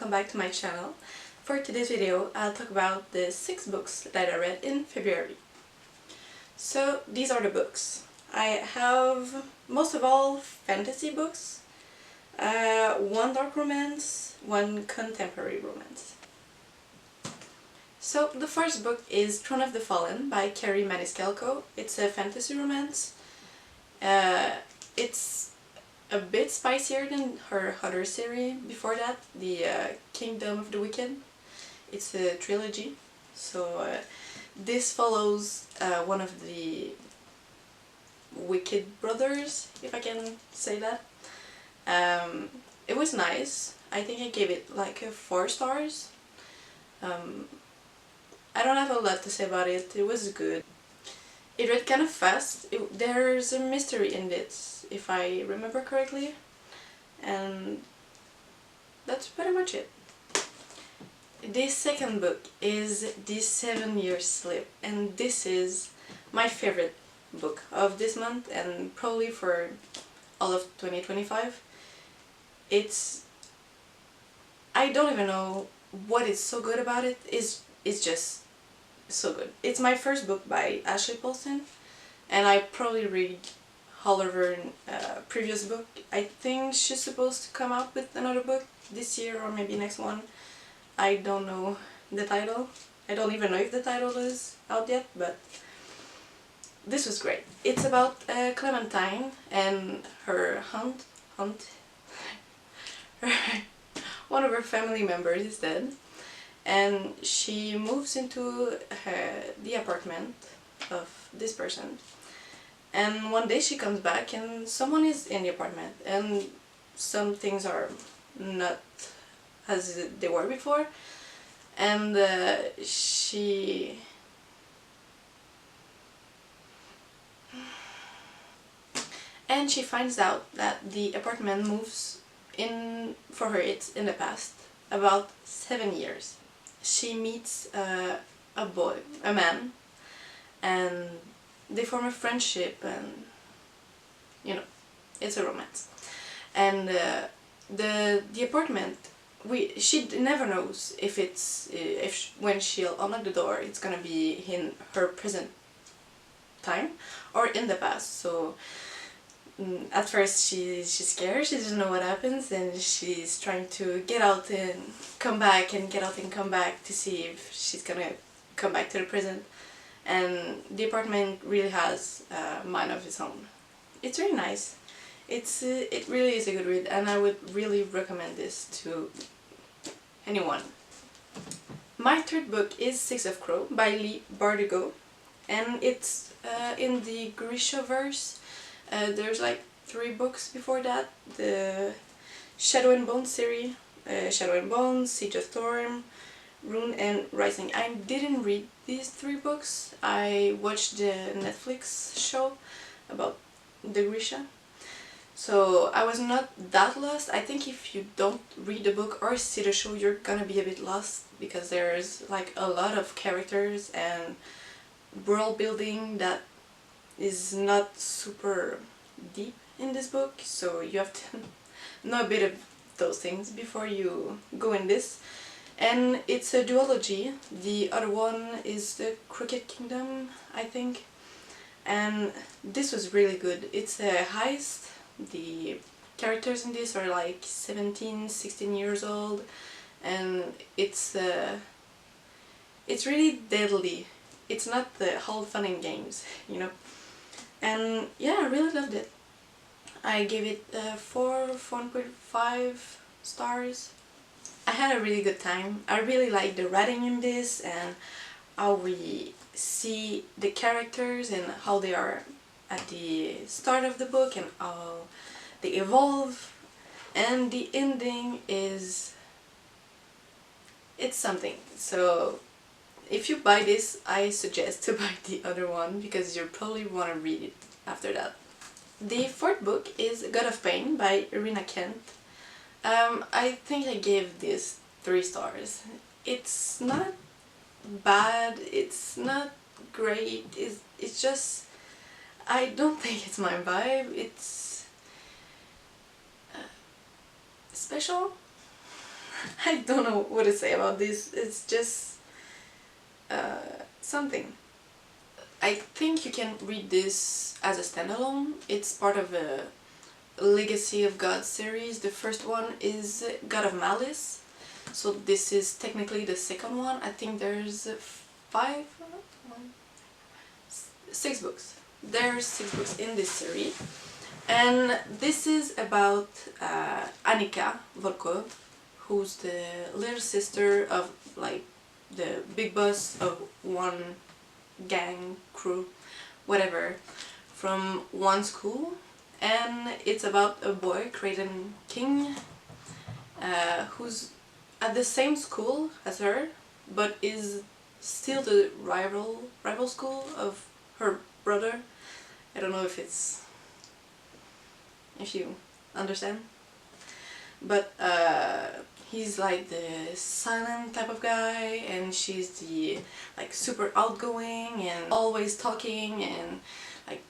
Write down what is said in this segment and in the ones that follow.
welcome back to my channel. For today's video, I'll talk about the 6 books that I read in February. So these are the books. I have most of all fantasy books, one dark romance, one contemporary romance. So the first book is Throne of the Fallen by Carrie Maniscalco. It's a fantasy romance. It's a bit spicier than her other series before that, the Kingdom of the Wicked. It's a trilogy, so this follows one of the Wicked brothers, if I can say that. It was nice. I think I gave it like 4 stars. I don't have a lot to say about it. It was good. It read kind of fast. There's a mystery in it, if I remember correctly, and that's pretty much it. The second book is The 7-Year Slip, and this is my favorite book of this month and probably for all of 2025. I don't even know what is so good about it. It's just so good. It's my first book by Ashley Paulson, and I probably read all of her previous book. I think she's supposed to come out with another book this year or maybe next one. I don't know the title. I don't even know if the title is out yet, but this was great. It's about Clementine and her one of her family members is dead, and she moves into the apartment of this person, and one day she comes back and someone is in the apartment and some things are not as they were before, and she finds out that the apartment moves in, for her it's in the past, about 7 years. She meets a man, and they form a friendship, and you know, it's a romance. And the apartment, she never knows if when she'll unlock the door it's gonna be in her present time or in the past. So at first she's scared, she doesn't know what happens, and she's trying to get out and come back and get out and come back to see if she's gonna come back to the present. And the apartment really has a mind of its own. It's really nice. It really is a good read, and I would really recommend this to anyone. My third book is Six of Crow by Lee Bardugo, and it's in the Grishaverse. There's like 3 books before that: the Shadow and Bone series, Shadow and Bone, Siege of Storm, Rune, and Rising. I didn't read these 3 books. I watched the Netflix show about the Grisha, so I was not that lost. I think if you don't read the book or see the show, you're gonna be a bit lost, because there's like a lot of characters and world building that is not super deep in this book, so you have to know a bit of those things before you go in this. And it's a duology. The other one is the Crooked Kingdom, I think, and this was really good. It's a heist. The characters in this are like 17, 16 years old, and it's really deadly. It's not the whole fun and games, you know. And yeah, I really loved it. I gave it 4.5 stars. I had a really good time. I really like the writing in this, and how we see the characters and how they are at the start of the book and how they evolve. And the ending it's something. So if you buy this, I suggest to buy the other one, because you probably want to read it after that. The fourth book is God of Pain by Irina Kent. I think I gave this 3 stars. It's not bad, it's not great, it's just, I don't think it's my vibe. It's special. I don't know what to say about this. It's just something. I think you can read this as a standalone. It's part of a Legacy of God series. The first one is God of Malice. So this is technically the second one. I think there's five, one, 6 books. There's 6 books in this series. And this is about Annika Volkov, who's the little sister of like the big boss of one gang, crew, whatever, from one school. And it's about a boy, Creighton King, who's at the same school as her, but is still the rival school of her brother. I don't know if you understand, but he's like the silent type of guy, and she's the like super outgoing and always talking, and like,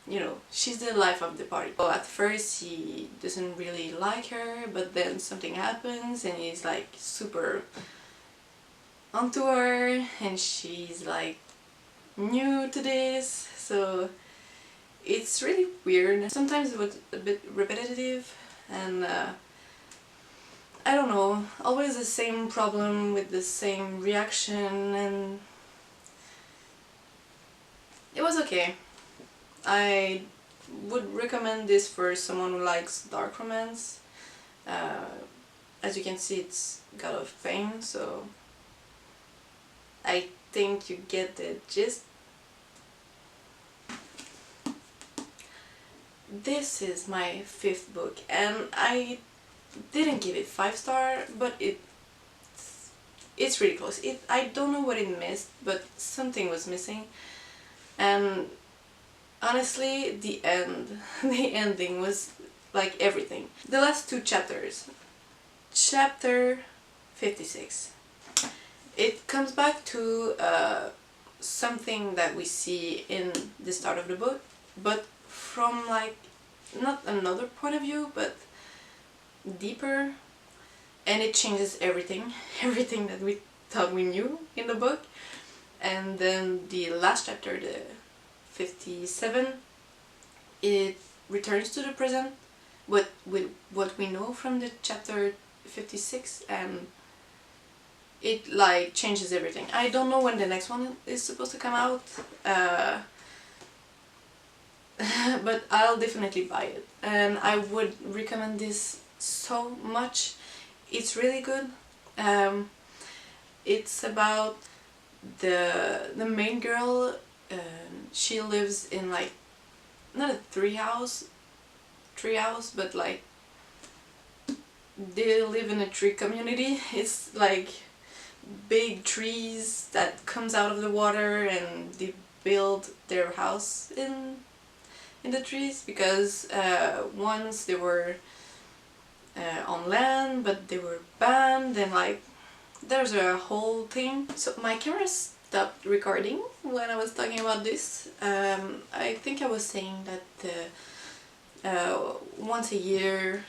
you know, she's the life of the party. So at first he doesn't really like her, but then something happens and he's like super onto her, and she's like new to this, so it's really weird. Sometimes it was a bit repetitive, and I don't know, always the same problem with the same reaction, and it was okay. I would recommend this for someone who likes dark romance. As you can see, it's got a lot of pain, so I think you get the gist. This is my 5th book, and I didn't give it 5 star, but it's really close. I don't know what it missed, but something was missing, and honestly, the ending was like everything. The last 2 chapters, chapter 56, it comes back to something that we see in the start of the book, but from like not another point of view, but deeper, and it changes everything everything that we thought we knew in the book. And then the last chapter, the 57, it returns to the present, with what we know from the chapter 56, and it like changes everything. I don't know when the next one is supposed to come out, but I'll definitely buy it, and I would recommend this so much. It's really good. It's about the main girl. She lives in like not a treehouse, but like they live in a tree community. It's like big trees that comes out of the water, and they build their house in the trees, because once they were on land, but they were banned, and like there's a whole thing. So my camera stopped recording when I was talking about this. I think I was saying that once a year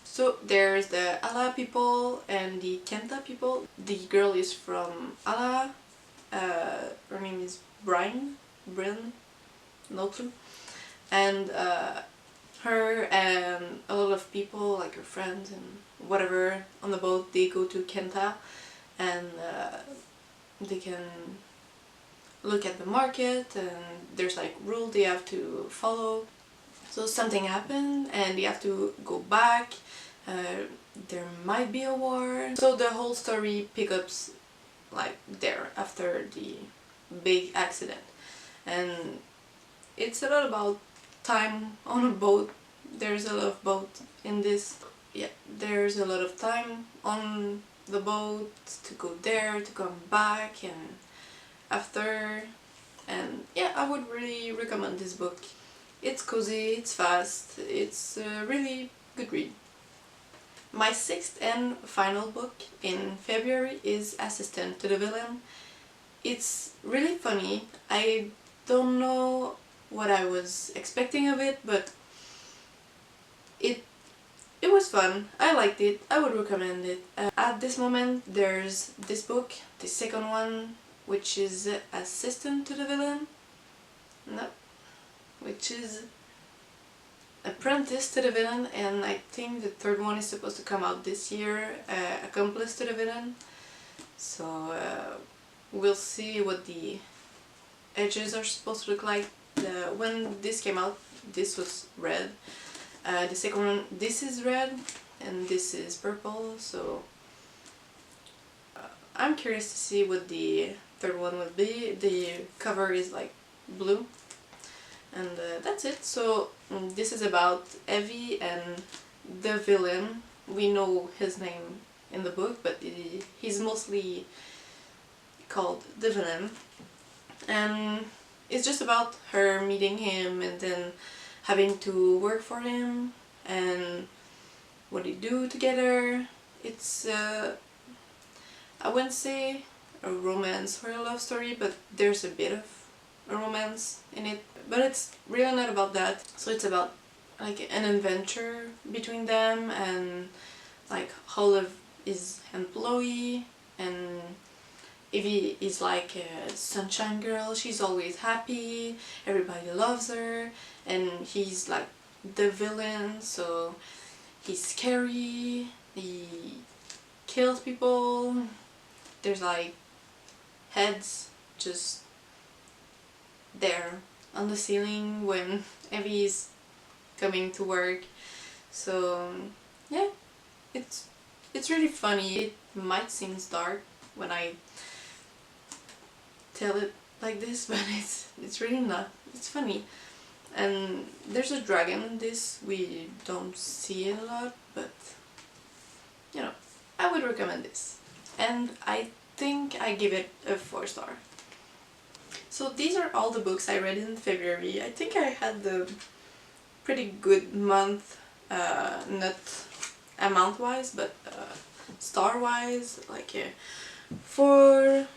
so there's the Ala people and the Kenta people. The girl is from Ala. Her name is Bryn, no clue. And her and a lot of people, like her friends and whatever, on the boat, they go to Kenta, and they can look at the market, and there's like rules they have to follow. So something happened and they have to go back. There might be a war. So the whole story picks up like there after the big accident, and it's a lot about time on a boat. There's a lot of boat in this. Yeah, there's a lot of time on the boat to go there, to come back, and after. And yeah, I would really recommend this book. It's cozy, it's fast, it's a really good read. My 6th and final book in February is Assistant to the Villain. It's really funny. I don't know what I was expecting of it, but it was fun. I liked it. I would recommend it. At this moment there's this book, the second one, which is Assistant to the Villain. No, which is Apprentice to the Villain, and I think the third one is supposed to come out this year, Accomplice to the Villain. So we'll see what the edges are supposed to look like. When this came out, this was red. The second one, this is red, and this is purple, so I'm curious to see what the third one will be. The cover is like blue, and that's it. So this is about Evie and the villain. We know his name in the book, but he's mostly called the villain, and it's just about her meeting him and then having to work for him and what they do together. It's I wouldn't say a romance or a love story, but there's a bit of a romance in it, but it's really not about that. So it's about like an adventure between them, and like Olive is employee and Evie is like a sunshine girl. She's always happy, everybody loves her, and he's like the villain, so he's scary, he kills people, there's like heads just there on the ceiling when Evie's coming to work. So yeah, it's really funny. It might seem dark when I tell it like this, but it's really not. It's funny. And there's a dragon in this. We don't see it a lot, but you know, I would recommend this. And I think I give it a 4-star. So these are all the books I read in February. I think I had the pretty good month, not amount-wise, but star-wise, like 4,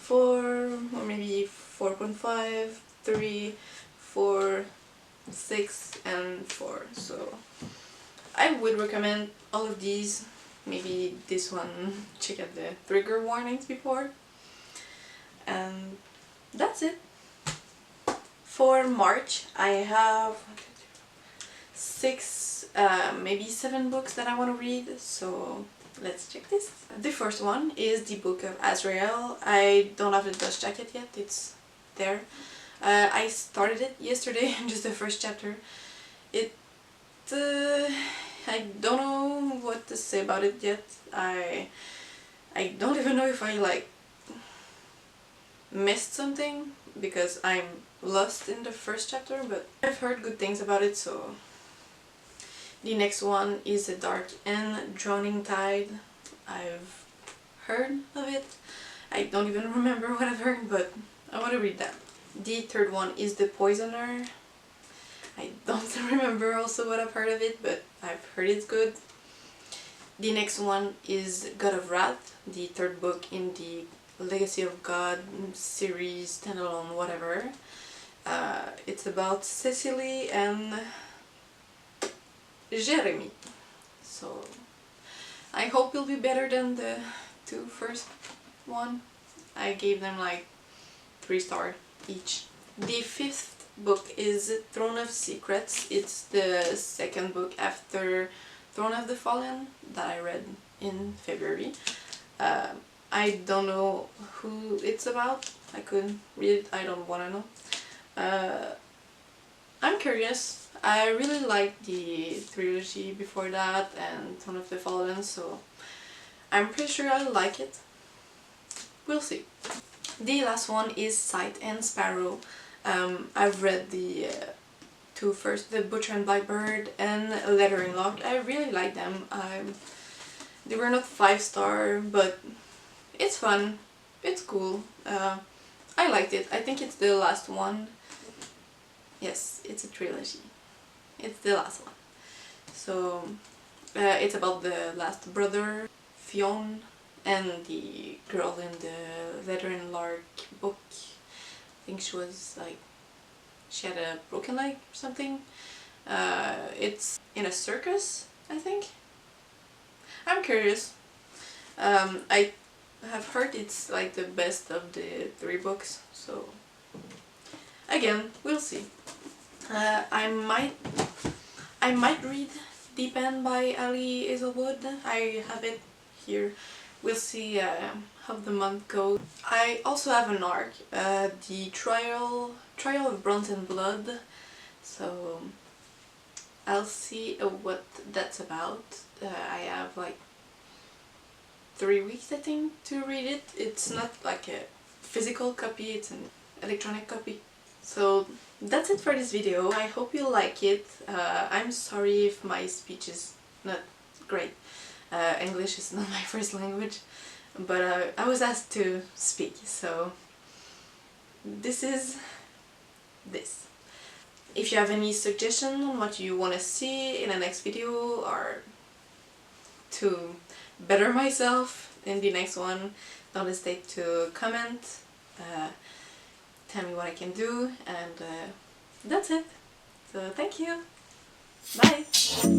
or maybe 4.5, 3, 4, 6, and 4. So I would recommend all of these. Maybe this one, check out the trigger warnings before. And that's it. For March, I have 6, maybe 7 books that I want to read, so let's check this. The first one is the Book of Azrael. I don't have the dust jacket yet, it's there. I started it yesterday, just the first chapter. I don't know what to say about it yet. I don't even know if I like missed something, because I'm lost in the first chapter, but I've heard good things about it. So the next one is A Dark and Drowning Tide. I've heard of it. I don't even remember what I've heard, but I want to read that. The third one is The Poisoner. I don't remember also what I've heard of it, but I've heard it's good. The next one is God of Wrath, the third book in the Legacy of God series, standalone, whatever. It's about Cecily and Jeremy. So I hope it'll be better than the 2 first one. I gave them like 3 stars each. The 5th book is Throne of Secrets. It's the second book after Throne of the Fallen that I read in February. I don't know who it's about. I couldn't read it. I don't want to know. I'm curious. I really liked the trilogy before that and Throne of the Fallen, so I'm pretty sure I'll like it. We'll see. The last one is Sight and Sparrow. I've read the 2 first, The Butcher and Blackbird and Lettering Locked. I really like them. They were not 5-star, but it's fun. It's cool. I liked it. I think it's the last one. Yes, it's a trilogy. It's the last one. So it's about the last brother, Fionn, and the girl in the Lettering Lark book. I think she was like, she had a broken leg or something. It's in a circus, I think. I'm curious. I have heard it's like the best of the 3 books, so again, we'll see. I might read Deep End by Ali Hazelwood. I have it here. We'll see how the month goes. I also have an arc, the Trial of Bronze and Blood. So I'll see what that's about. I have like 3 weeks, I think, to read it. It's not like a physical copy, it's an electronic copy. So that's it for this video. I hope you like it. I'm sorry if my speech is not great. English is not my first language, but I was asked to speak, so this is this. If you have any suggestion on what you want to see in the next video, or to better myself in the next one, don't hesitate to comment, tell me what I can do, and that's it. So thank you. Bye!